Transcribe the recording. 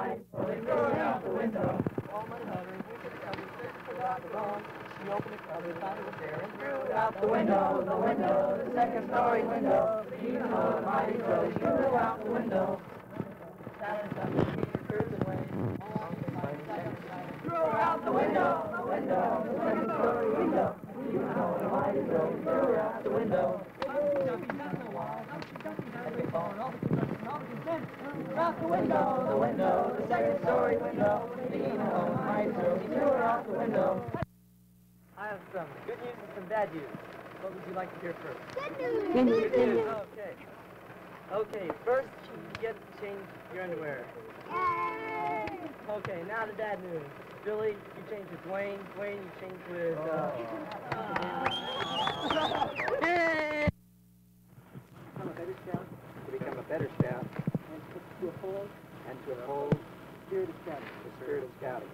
might, so they threw her out the window. Woman hugged her, we could have put out the bone. She opened the cupboard, found it was there, and threw it out the window, the second story window. Even though the mighty throw, she threw out the window. Saturday, Sunday, Thursday, threw her out the window, the second story window. Even though the mighty throw, she threw her out the window. Out the window, the second story window. Even though the mighty throw, she threw her out the window. I have some good news and some bad news. What would you like to hear first? Good news. Good news. Okay. Okay, first you get to change your underwear. Okay, now the bad news. Billy, you changed with Dwayne. Dwayne, you changed with, Yay! Become a better scout. To become a better scout. And to uphold. And to uphold. The spirit of scouting. The spirit of scouting.